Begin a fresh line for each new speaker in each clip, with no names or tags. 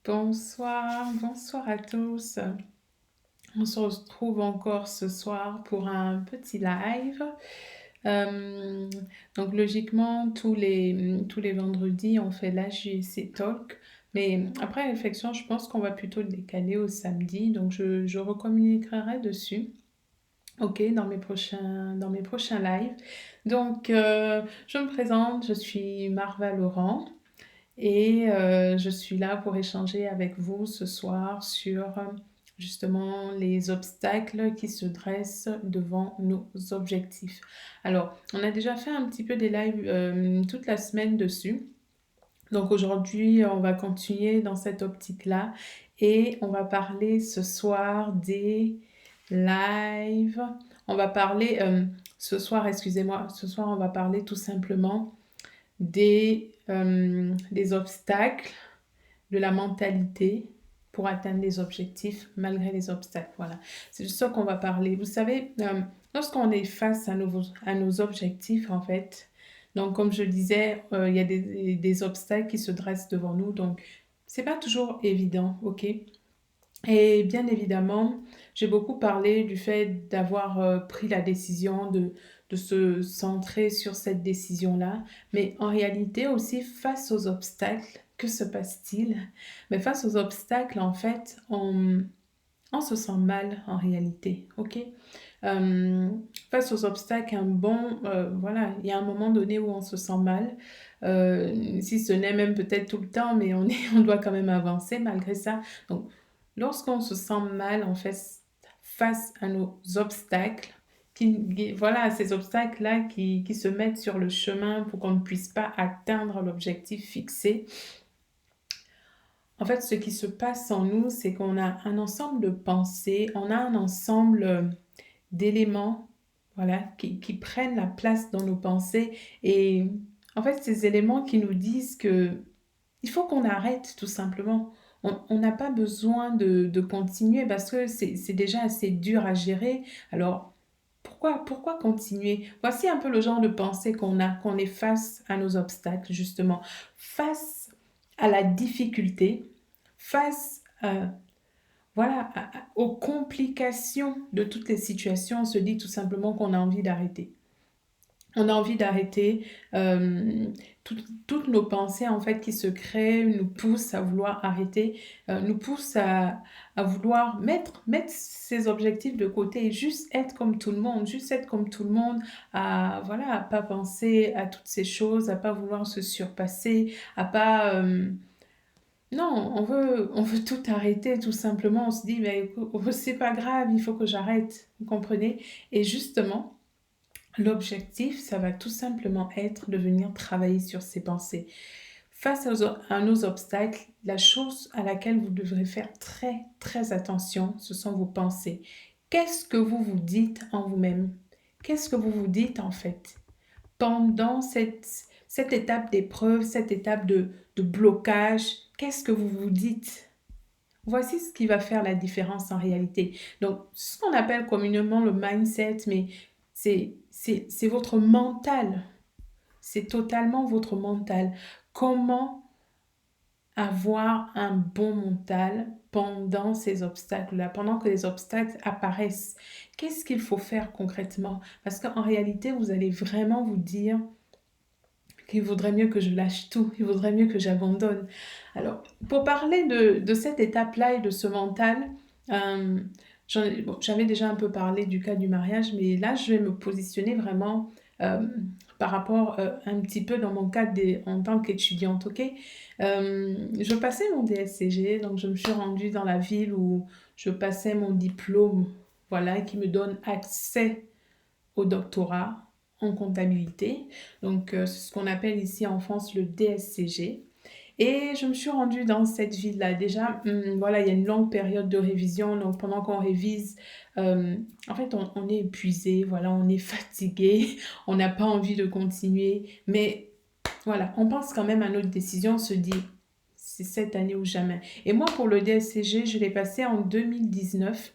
Bonsoir, bonsoir à tous. On se retrouve encore ce soir pour un petit live. Euh, donc logiquement, tous les vendredis, on fait l'AJC Talk. Mais après réflexion, je pense qu'on va plutôt le décaler au samedi. Donc je recommuniquerai dessus. Ok, dans mes prochains lives. Donc, je me présente, je suis Marva Laurent. Et je suis là pour échanger avec vous ce soir sur justement les obstacles qui se dressent devant nos objectifs. Alors, on a déjà fait un petit peu des lives toute la semaine dessus. Donc aujourd'hui, on va continuer dans cette optique-là et on va parler ce soir des lives. On va parler, ce soir, excusez-moi, ce soir, on va parler tout simplement des obstacles, de la mentalité pour atteindre les objectifs malgré les obstacles. Voilà, c'est de ça qu'on va parler. Vous savez, lorsqu'on est face à nos objectifs, en fait, donc comme je disais, il y a des obstacles qui se dressent devant nous, donc c'est pas toujours évident, ok? Et bien évidemment, j'ai beaucoup parlé du fait d'avoir pris la décision de se centrer sur cette décision-là. Mais en réalité aussi, face aux obstacles, que se passe-t-il? Mais face aux obstacles, en fait, on se sent mal en réalité, ok? Euh, Face aux obstacles, voilà, il y a un moment donné où on se sent mal, si ce n'est même peut-être tout le temps, mais on doit quand même avancer malgré ça. Donc, lorsqu'on se sent mal, en fait, face à nos obstacles, voilà, ces obstacles-là qui se mettent sur le chemin pour qu'on ne puisse pas atteindre l'objectif fixé, en fait, ce qui se passe en nous, c'est qu'on a un ensemble de pensées, on a un ensemble d'éléments, voilà, qui prennent la place dans nos pensées. Et en fait, ces éléments qui nous disent que il faut qu'on arrête tout simplement. On n'a pas besoin de continuer parce que c'est déjà assez dur à gérer. Alors, pourquoi continuer? Voici un peu le genre de pensée qu'on a, qu'on est face à nos obstacles, justement. Face à la difficulté, face voilà, aux complications de toutes les situations, on se dit tout simplement qu'on a envie d'arrêter. On a envie d'arrêter. Toutes nos pensées en fait qui se créent nous poussent à vouloir arrêter, nous poussent à vouloir mettre ces objectifs de côté et juste être comme tout le monde, juste être comme tout le monde, à voilà, à pas penser à toutes ces choses, à pas vouloir se surpasser, à pas non, on veut tout arrêter, tout simplement. On se dit, mais c'est pas grave, il faut que j'arrête. Vous comprenez? Et justement, l'objectif, ça va tout simplement être de venir travailler sur ces pensées. Face à nos obstacles, la chose à laquelle vous devrez faire très, très attention, ce sont vos pensées. Qu'est-ce que vous vous dites en vous-même? Qu'est-ce que vous vous dites en fait? Pendant cette étape d'épreuve, cette étape de blocage, qu'est-ce que vous vous dites? Voici ce qui va faire la différence en réalité. Donc, ce qu'on appelle communément le mindset, mais c'est votre mental. C'est totalement votre mental. Comment avoir un bon mental pendant ces obstacles-là, pendant que les obstacles apparaissent? Qu'est-ce qu'il faut faire concrètement? Parce qu'en réalité, vous allez vraiment vous dire qu'il vaudrait mieux que je lâche tout, il vaudrait mieux que j'abandonne. Alors, pour parler de cette étape-là et de ce mental, euh, j'avais déjà un peu parlé du cas du mariage, mais là, je vais me positionner vraiment euh, par rapport un petit peu dans mon cas en tant qu'étudiante, ok? Je passais mon DSCG, donc je me suis rendue dans la ville où je passais mon diplôme, voilà, qui me donne accès au doctorat en comptabilité. Donc, c'est ce qu'on appelle ici en France le DSCG. Et je me suis rendue dans cette ville-là. Déjà, voilà, il y a une longue période de révision. Donc, pendant qu'on révise, en fait, on est épuisé, voilà, on est fatigué, on n'a pas envie de continuer. Mais voilà, on pense quand même à notre décision, on se dit, c'est cette année ou jamais. Et moi, pour le DSCG, je l'ai passé en 2019.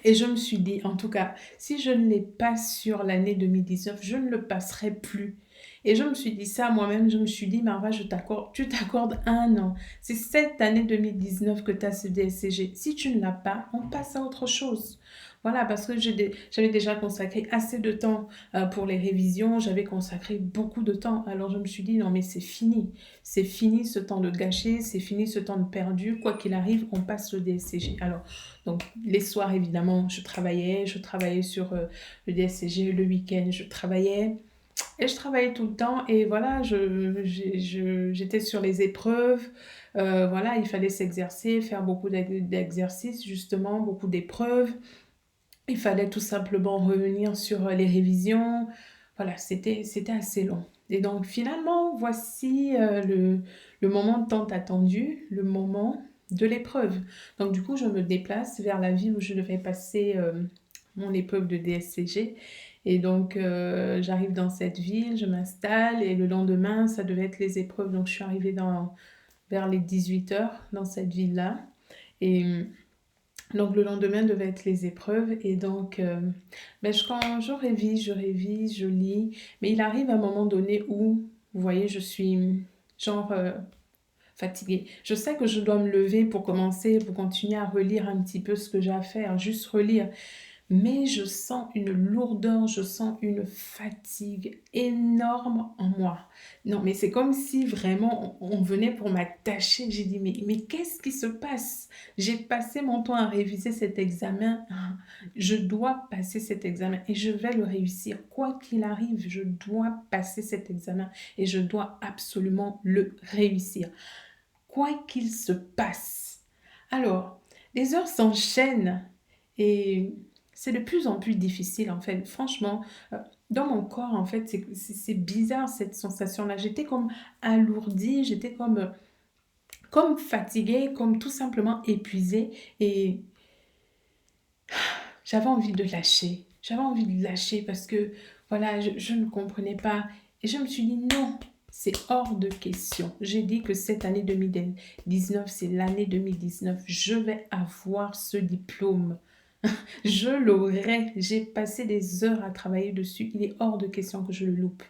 Et je me suis dit, en tout cas, si je ne l'ai pas sur l'année 2019, je ne le passerai plus. Et je me suis dit ça moi-même, je me suis dit, Marva, tu t'accordes 1 an. C'est cette année 2019 que tu as ce DSCG. Si tu ne l'as pas, on passe à autre chose. Voilà, parce que j'avais déjà consacré assez de temps pour les révisions, j'avais consacré beaucoup de temps. Alors je me suis dit, non mais c'est fini. C'est fini ce temps de gâché, c'est fini ce temps de perdu. Quoi qu'il arrive, on passe le DSCG. Alors, donc les soirs, évidemment, je travaillais sur le DSCG, le week-end, je travaillais. Et je travaillais tout le temps et voilà, j'étais sur les épreuves. Voilà, il fallait s'exercer, faire beaucoup d'exercices, justement, beaucoup d'épreuves. Il fallait tout simplement revenir sur les révisions. Voilà, c'était assez long. Et donc finalement, voici le moment tant attendu, le moment de l'épreuve. Donc du coup, je me déplace vers la ville où je devais passer mon épreuve de DSCG. Et donc, j'arrive dans cette ville, je m'installe et le lendemain, ça devait être les épreuves. Donc, je suis arrivée vers les 18 heures dans cette ville-là. Et donc, le lendemain devait être les épreuves. Et donc, quand je révise, je lis. Mais il arrive un moment donné où, vous voyez, je suis genre fatiguée. Je sais que je dois me lever pour commencer, pour continuer à relire un petit peu ce que j'ai à faire, juste relire. Mais je sens une lourdeur, je sens une fatigue énorme en moi. Non, mais c'est comme si vraiment on venait pour m'attacher. J'ai dit, mais qu'est-ce qui se passe? J'ai passé mon temps à réviser cet examen. Je dois passer cet examen et je vais le réussir. Quoi qu'il arrive, je dois passer cet examen et je dois absolument le réussir. Quoi qu'il se passe. Alors, les heures s'enchaînent et c'est de plus en plus difficile en fait. Franchement, dans mon corps en fait, c'est bizarre cette sensation-là. J'étais comme alourdie, j'étais comme fatiguée, comme tout simplement épuisée et j'avais envie de lâcher. J'avais envie de lâcher parce que voilà, je ne comprenais pas et je me suis dit non. C'est hors de question. J'ai dit que cette année 2019, c'est l'année 2019. Je vais avoir ce diplôme. Je l'aurai. J'ai passé des heures à travailler dessus. Il est hors de question que je le loupe.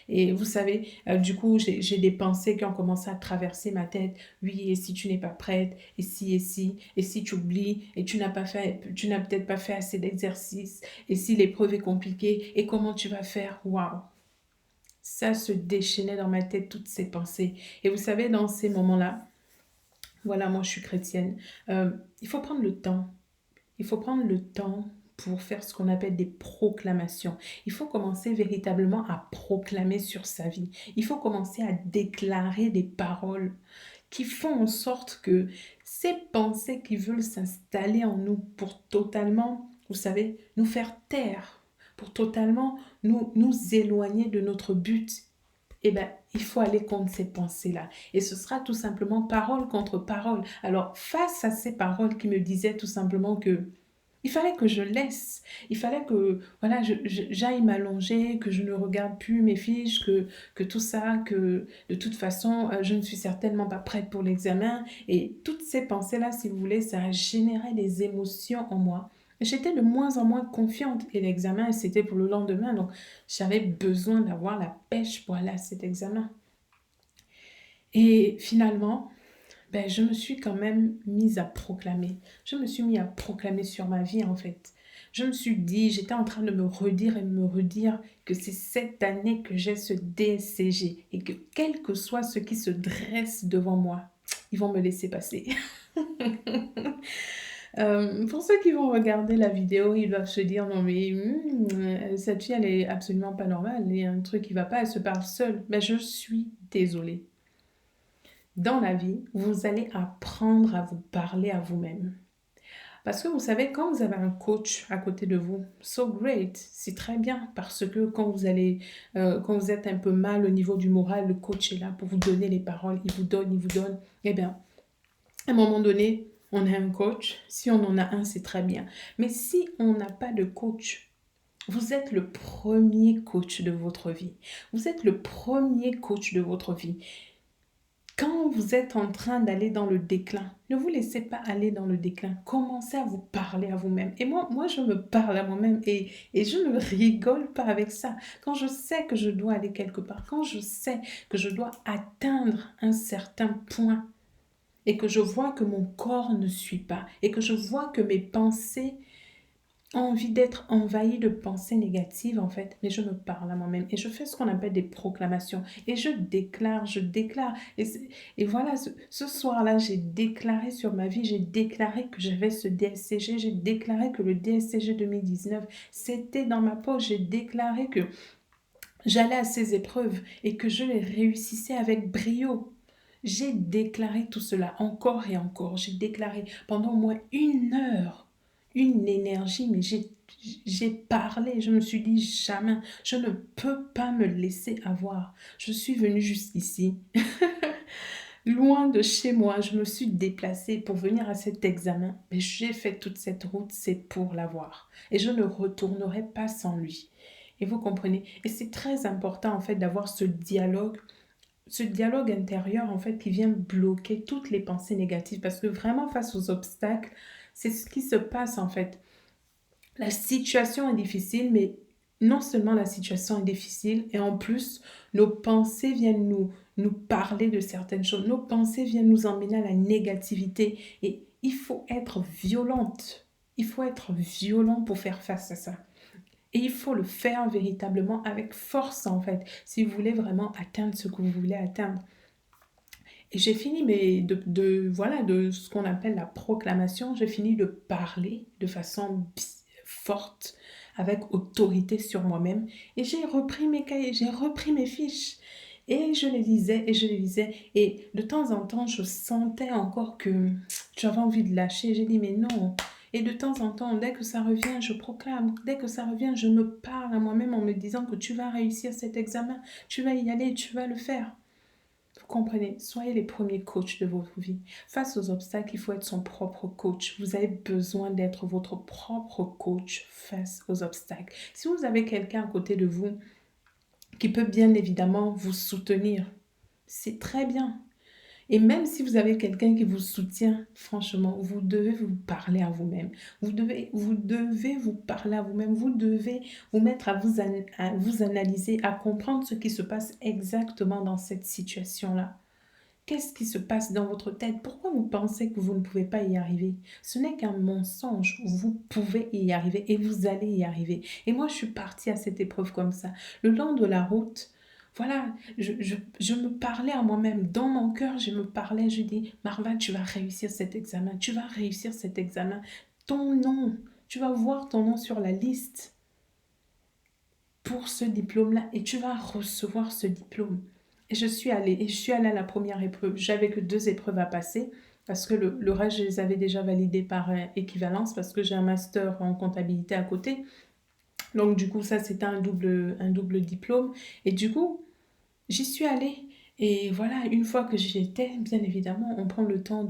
Et vous savez, du coup, j'ai des pensées qui ont commencé à traverser ma tête. Oui, et si tu n'es pas prête, et si tu oublies, et tu n'as peut-être pas fait assez d'exercices, et si l'épreuve est compliquée, et comment tu vas faire? Waouh! Ça se déchaînait dans ma tête, toutes ces pensées. Et vous savez, dans ces moments-là, voilà, moi je suis chrétienne, il faut prendre le temps. Il faut prendre le temps pour faire ce qu'on appelle des proclamations. Il faut commencer véritablement à proclamer sur sa vie. Il faut commencer à déclarer des paroles qui font en sorte que ces pensées qui veulent s'installer en nous pour totalement, vous savez, nous faire taire, pour totalement nous éloigner de notre but, eh bien, il faut aller contre ces pensées-là. Et ce sera tout simplement parole contre parole. Alors, face à ces paroles qui me disaient tout simplement que il fallait que je laisse, il fallait que voilà, j'aille m'allonger, que je ne regarde plus mes fiches, que tout ça, que de toute façon, je ne suis certainement pas prête pour l'examen. Et toutes ces pensées-là, si vous voulez, ça a généré des émotions en moi. J'étais de moins en moins confiante et l'examen, c'était pour le lendemain. Donc, j'avais besoin d'avoir la pêche pour aller à cet examen. Et finalement, ben, je me suis quand même mise à proclamer. Je me suis mis à proclamer sur ma vie, en fait. Je me suis dit, j'étais en train de me redire et me redire que c'est cette année que j'ai ce DSCG et que quel que soit ce qui se dresse devant moi, ils vont me laisser passer. Pour ceux qui vont regarder la vidéo, ils doivent se dire, non mais cette fille, elle est absolument pas normale, il y a un truc qui va pas, elle se parle seule. Mais je suis désolée. Dans la vie, vous allez apprendre à vous parler à vous-même. Parce que vous savez, quand vous avez un coach à côté de vous, so great, c'est très bien. Parce que quand vous êtes un peu mal au niveau du moral, le coach est là pour vous donner les paroles. Il vous donne, il vous donne. Eh bien, à un moment donné, on a un coach. Si on en a un, c'est très bien. Mais si on n'a pas de coach, vous êtes le premier coach de votre vie. Vous êtes le premier coach de votre vie. Quand vous êtes en train d'aller dans le déclin, ne vous laissez pas aller dans le déclin. Commencez à vous parler à vous-même. Et moi, je me parle à moi-même et je ne rigole pas avec ça. Quand je sais que je dois aller quelque part, quand je sais que je dois atteindre un certain point et que je vois que mon corps ne suit pas et que je vois que mes pensées envie d'être envahie de pensées négatives en fait, mais je me parle à moi-même et je fais ce qu'on appelle des proclamations et je déclare et voilà, ce soir-là, j'ai déclaré sur ma vie, j'ai déclaré que j'avais ce DSCG, j'ai déclaré que le DSCG 2019, c'était dans ma poche, j'ai déclaré que j'allais à ces épreuves et que je les réussissais avec brio. J'ai déclaré tout cela encore et encore. J'ai déclaré pendant au moins 1 heure, une énergie, mais j'ai parlé. Je me suis dit jamais, je ne peux pas me laisser avoir. Je suis venue jusqu'ici, loin de chez moi. Je me suis déplacée pour venir à cet examen. Mais j'ai fait toute cette route, c'est pour l'avoir. Et je ne retournerai pas sans lui. Et vous comprenez? Et c'est très important en fait d'avoir ce dialogue intérieur en fait qui vient bloquer toutes les pensées négatives parce que vraiment face aux obstacles, c'est ce qui se passe en fait. La situation est difficile, mais non seulement la situation est difficile, et en plus, nos pensées viennent nous parler de certaines choses. Nos pensées viennent nous emmener à la négativité. Et il faut être violente. Il faut être violent pour faire face à ça. Et il faut le faire véritablement avec force, en fait, si vous voulez vraiment atteindre ce que vous voulez atteindre. Et j'ai fini voilà, de ce qu'on appelle la proclamation, j'ai fini de parler de façon forte, avec autorité sur moi-même. Et j'ai repris mes cahiers, j'ai repris mes fiches. Et je les lisais et je les lisais. Et de temps en temps, je sentais encore que j'avais envie de lâcher. J'ai dit, mais non. Et de temps en temps, dès que ça revient, je proclame. Dès que ça revient, je me parle à moi-même en me disant que tu vas réussir cet examen. Tu vas y aller, tu vas le faire. Vous comprenez, soyez les premiers coachs de votre vie. Face aux obstacles, il faut être son propre coach. Vous avez besoin d'être votre propre coach face aux obstacles. Si vous avez quelqu'un à côté de vous qui peut bien évidemment vous soutenir, c'est très bien. Et même si vous avez quelqu'un qui vous soutient, franchement, vous devez vous parler à vous-même. Vous devez vous parler à vous-même. Vous devez vous mettre à vous analyser, à comprendre ce qui se passe exactement dans cette situation-là. Qu'est-ce qui se passe dans votre tête? Pourquoi vous pensez que vous ne pouvez pas y arriver? Ce n'est qu'un mensonge. Vous pouvez y arriver et vous allez y arriver. Et moi, je suis partie à cette épreuve comme ça. Le long de la route, voilà, je me parlais à moi-même. Dans mon cœur, je me parlais. Je dis, Marva, tu vas réussir cet examen. Tu vas réussir cet examen. Ton nom, tu vas voir ton nom sur la liste pour ce diplôme-là et tu vas recevoir ce diplôme. Et je suis allée à la première épreuve. J'avais que 2 épreuves à passer parce que le reste, je les avais déjà validées par équivalence parce que j'ai un master en comptabilité à côté. Donc, du coup, ça, c'était un double diplôme. Et du coup, j'y suis allée. Et voilà, une fois que j'y étais, bien évidemment, on prend le temps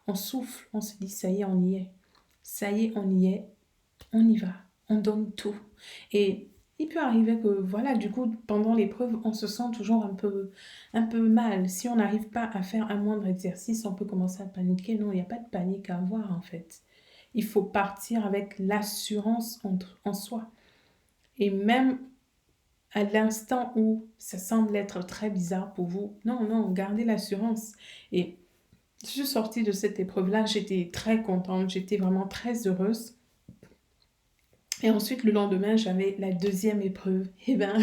on souffle, on se dit, ça y est, on y est. Ça y est, on y est, on y va, on donne tout. Et il peut arriver que, voilà, du coup, pendant l'épreuve, on se sent toujours un peu mal. Si on n'arrive pas à faire un moindre exercice, on peut commencer à paniquer. Non, il n'y a pas de panique à avoir, en fait. Il faut partir avec l'assurance en soi. Et même à l'instant où ça semble être très bizarre pour vous, non, non, gardez l'assurance. Et je suis sortie de cette épreuve-là, j'étais très contente, j'étais vraiment très heureuse. Et ensuite, le lendemain, j'avais la deuxième épreuve. Et bien,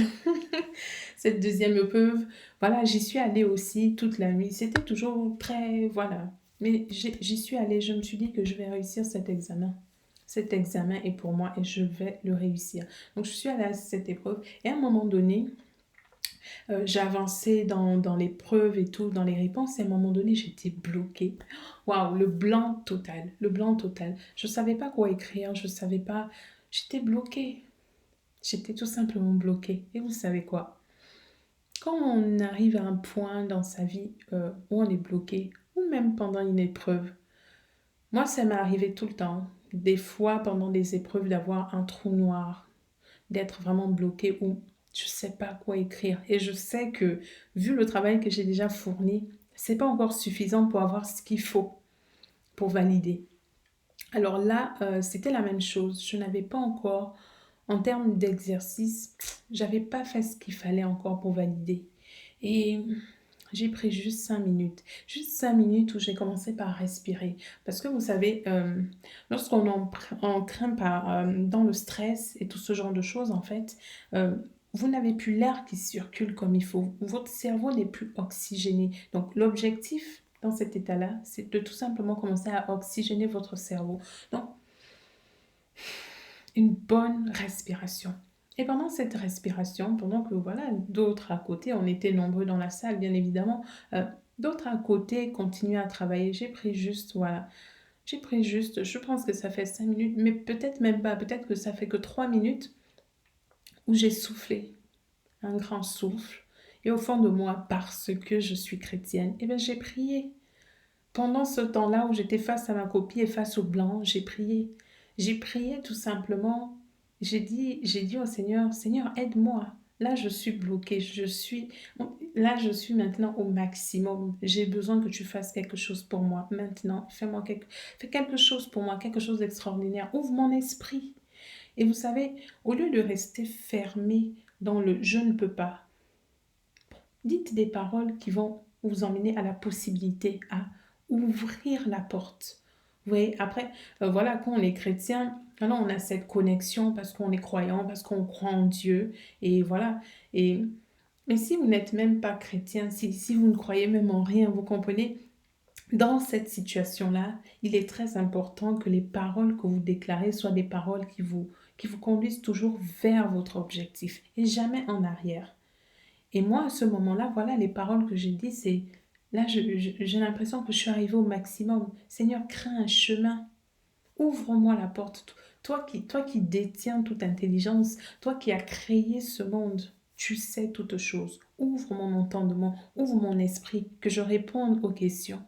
cette deuxième épreuve, voilà, j'y suis allée aussi toute la nuit. C'était toujours très, voilà. Mais j'y suis allée, je me suis dit que je vais réussir cet examen. Cet examen est pour moi et je vais le réussir. Donc, je suis allée à cette épreuve. Et à un moment donné, j'ai avancé dans l'épreuve et tout, dans les réponses. Et à un moment donné, j'étais bloquée. Waouh, le blanc total, le blanc total. Je ne savais pas quoi écrire, je ne savais pas. J'étais bloquée. J'étais tout simplement bloquée. Et vous savez quoi? Quand on arrive à un point dans sa vie où on est bloqué, ou même pendant une épreuve, moi, ça m'est arrivé tout le temps. Des fois, pendant des épreuves, d'avoir un trou noir, d'être vraiment bloqué ou je ne sais pas quoi écrire. Et je sais que, vu le travail que j'ai déjà fourni, c'est pas encore suffisant pour avoir ce qu'il faut pour valider. Alors là, c'était la même chose. Je n'avais pas encore, en termes d'exercice, j'avais pas fait ce qu'il fallait encore pour valider. Et j'ai pris juste 5 minutes. Juste 5 minutes où j'ai commencé par respirer. Parce que vous savez, lorsqu'on on craint dans le stress et tout ce genre de choses, en fait, euh, vous n'avez plus l'air qui circule comme il faut. Votre cerveau n'est plus oxygéné. Donc l'objectif dans cet état-là, c'est de tout simplement commencer à oxygéner votre cerveau. Donc, une bonne respiration. Et pendant cette respiration, pendant que voilà, d'autres à côté, on était nombreux dans la salle, bien évidemment, d'autres à côté continuaient à travailler. J'ai pris juste, voilà, j'ai pris juste, je pense que ça fait 5 minutes, mais peut-être même pas, peut-être que ça fait que 3 minutes où j'ai soufflé, un grand souffle. Et au fond de moi, parce que je suis chrétienne, eh bien j'ai prié. Pendant ce temps-là où j'étais face à ma copie et face au blanc, j'ai prié. J'ai prié tout simplement. J'ai dit au Seigneur, Seigneur, aide-moi. Là, je suis bloquée. Là, je suis maintenant au maximum. J'ai besoin que tu fasses quelque chose pour moi. Maintenant, fais quelque chose pour moi, quelque chose d'extraordinaire. Ouvre mon esprit. Et vous savez, au lieu de rester fermé dans le je ne peux pas, dites des paroles qui vont vous emmener à la possibilité, à ouvrir la porte. Vous voyez, après, voilà, quand on est chrétien, alors on a cette connexion parce qu'on est croyant, parce qu'on croit en Dieu, et voilà. Et, mais si vous n'êtes même pas chrétien, si vous ne croyez même en rien, vous comprenez, dans cette situation-là, il est très important que les paroles que vous déclarez soient des paroles qui vous conduisent toujours vers votre objectif et jamais en arrière. Et moi, à ce moment-là, voilà, les paroles que j'ai dites, c'est, là, j'ai l'impression que je suis arrivée au maximum. Seigneur, crée un chemin. Ouvre-moi la porte. Toi qui détiens toute intelligence, toi qui as créé ce monde, tu sais toutes choses. Ouvre mon entendement, ouvre mon esprit, que je réponde aux questions.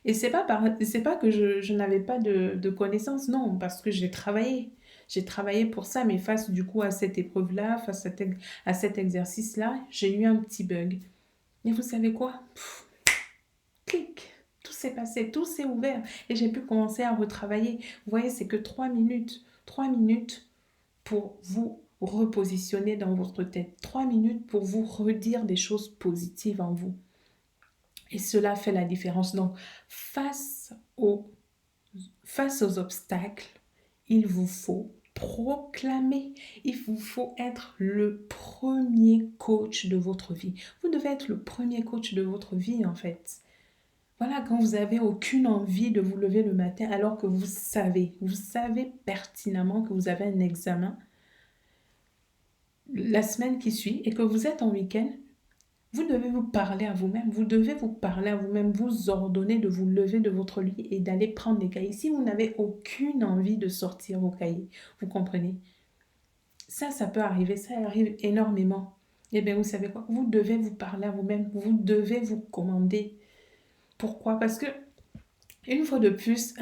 Et c'est pas que je n'avais pas de connaissances, non, parce que j'ai travaillé. J'ai travaillé pour ça, mais face du coup à cette épreuve-là, face à cet exercice-là, j'ai eu un petit bug. Et vous savez quoi? Clic, tout s'est passé, tout s'est ouvert et j'ai pu commencer à retravailler. Vous voyez, c'est que 3 minutes. 3 minutes pour vous repositionner dans votre tête. 3 minutes pour vous redire des choses positives en vous. Et cela fait la différence. Donc, face aux, face aux obstacles, il vous faut proclamer. Il vous faut être le premier coach de votre vie. Vous devez être le premier coach de votre vie, en fait. Voilà, quand vous n'avez aucune envie de vous lever le matin alors que vous savez pertinemment que vous avez un examen la semaine qui suit et que vous êtes en week-end, vous devez vous parler à vous-même, vous devez vous parler à vous-même, vous ordonner de vous lever de votre lit et d'aller prendre des cahiers. Si vous n'avez aucune envie de sortir vos cahiers, vous comprenez? Ça peut arriver, ça arrive énormément. Eh bien, vous savez quoi? Vous devez vous parler à vous-même, vous devez vous commander. Pourquoi? Parce que, une fois de plus,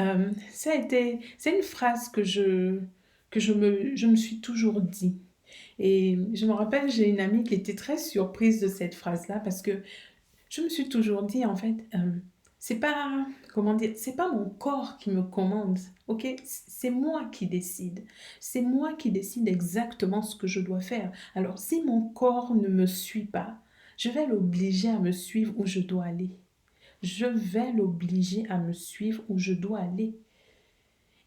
c'est une phrase que je me suis toujours dit. Et je me rappelle, j'ai une amie qui était très surprise de cette phrase-là parce que je me suis toujours dit, en fait, c'est pas, comment dire, c'est pas mon corps qui me commande, ok? C'est moi qui décide. C'est moi qui décide exactement ce que je dois faire. Alors, si mon corps ne me suit pas, je vais l'obliger à me suivre où je dois aller. Je vais l'obliger à me suivre où je dois aller.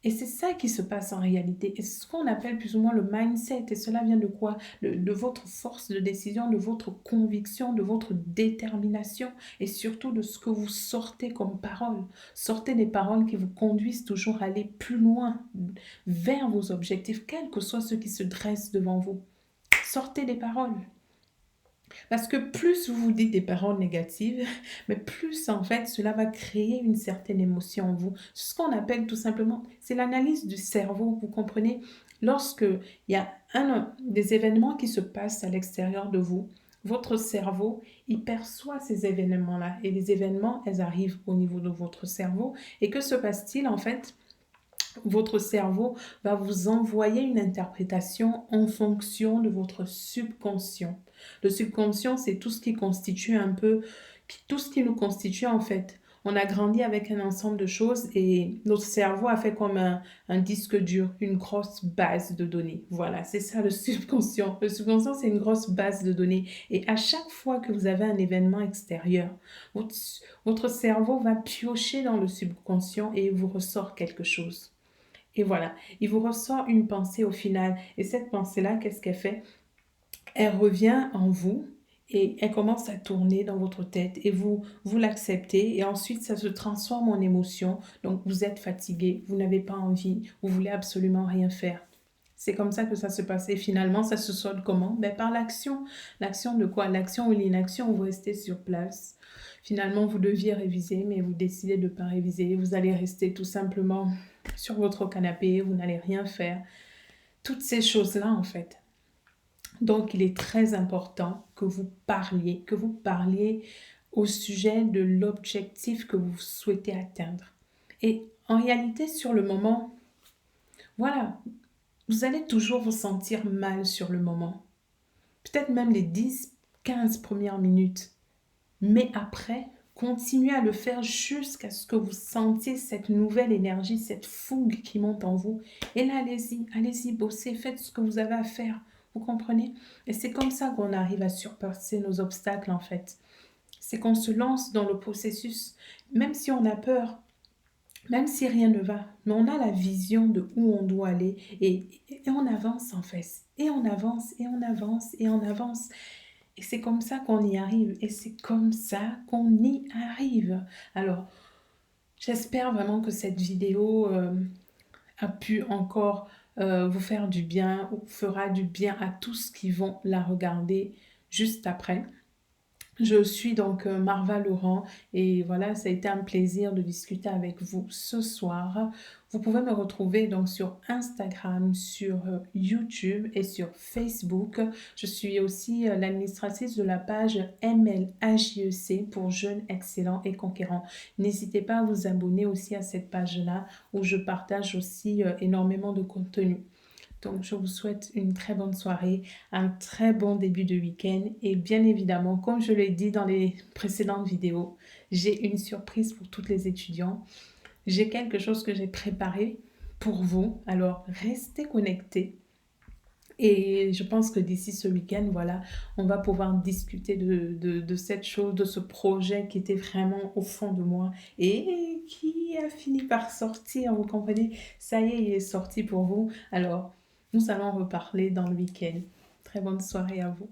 Et c'est ça qui se passe en réalité. Et c'est ce qu'on appelle plus ou moins le mindset. Et cela vient de quoi? De votre force de décision, de votre conviction, de votre détermination et surtout de ce que vous sortez comme parole. Sortez des paroles qui vous conduisent toujours à aller plus loin vers vos objectifs, quels que soient ceux qui se dressent devant vous. Sortez des paroles. Parce que plus vous vous dites des paroles négatives, mais plus en fait cela va créer une certaine émotion en vous. Ce qu'on appelle tout simplement, c'est l'analyse du cerveau, vous comprenez? Lorsque il y a des événements qui se passent à l'extérieur de vous, votre cerveau, il perçoit ces événements-là. Et les événements, elles arrivent au niveau de votre cerveau. Et que se passe-t-il en fait? Votre cerveau va vous envoyer une interprétation en fonction de votre subconscient. Le subconscient, c'est tout ce qui constitue un peu tout ce qui nous constitue en fait. On a grandi avec un ensemble de choses et notre cerveau a fait comme un disque dur, une grosse base de données. Voilà, c'est ça le subconscient. Le subconscient, c'est une grosse base de données. Et à chaque fois que vous avez un événement extérieur, votre, votre cerveau va piocher dans le subconscient et il vous ressort quelque chose. Et voilà, il vous ressort une pensée au final. Et cette pensée-là, qu'est-ce qu'elle fait? Elle revient en vous et elle commence à tourner dans votre tête et vous l'acceptez et ensuite ça se transforme en émotion. Donc vous êtes fatigué, vous n'avez pas envie, vous voulez absolument rien faire. C'est comme ça que ça se passe et finalement ça se solde comment? Ben, par l'action. L'action de quoi? L'action ou l'inaction, vous restez sur place. Finalement vous deviez réviser mais vous décidez de ne pas réviser. Vous allez rester tout simplement sur votre canapé, vous n'allez rien faire. Toutes ces choses-là en fait. Donc, il est très important que vous parliez au sujet de l'objectif que vous souhaitez atteindre. Et en réalité, sur le moment, voilà, vous allez toujours vous sentir mal sur le moment. Peut-être même les 10, 15 premières minutes. Mais après, continuez à le faire jusqu'à ce que vous sentiez cette nouvelle énergie, cette fougue qui monte en vous. Et là, allez-y, bossez, faites ce que vous avez à faire. Vous comprenez? Et c'est comme ça qu'on arrive à surpasser nos obstacles, en fait. C'est qu'on se lance dans le processus, même si on a peur, même si rien ne va, mais on a la vision de où on doit aller et on avance, en fait. Et on avance, et on avance, et on avance. Et c'est comme ça qu'on y arrive. Et c'est comme ça qu'on y arrive. Alors, j'espère vraiment que cette vidéo a pu encore vous faire du bien ou fera du bien à tous qui vont la regarder juste après. Je suis donc Marva Laurent et voilà, ça a été un plaisir de discuter avec vous ce soir. Vous pouvez me retrouver donc sur Instagram, sur YouTube et sur Facebook. Je suis aussi l'administratrice de la page MLAJEC pour Jeunes Excellents et Conquérants. N'hésitez pas à vous abonner aussi à cette page-là où je partage aussi énormément de contenu. Donc, je vous souhaite une très bonne soirée, un très bon début de week-end et bien évidemment, comme je l'ai dit dans les précédentes vidéos, j'ai une surprise pour tous les étudiants. J'ai quelque chose que j'ai préparé pour vous, alors restez connectés. Et je pense que d'ici ce week-end, voilà, on va pouvoir discuter de cette chose, de ce projet qui était vraiment au fond de moi et qui a fini par sortir, vous comprenez? Ça y est, il est sorti pour vous. Alors, nous allons reparler dans le week-end. Très bonne soirée à vous.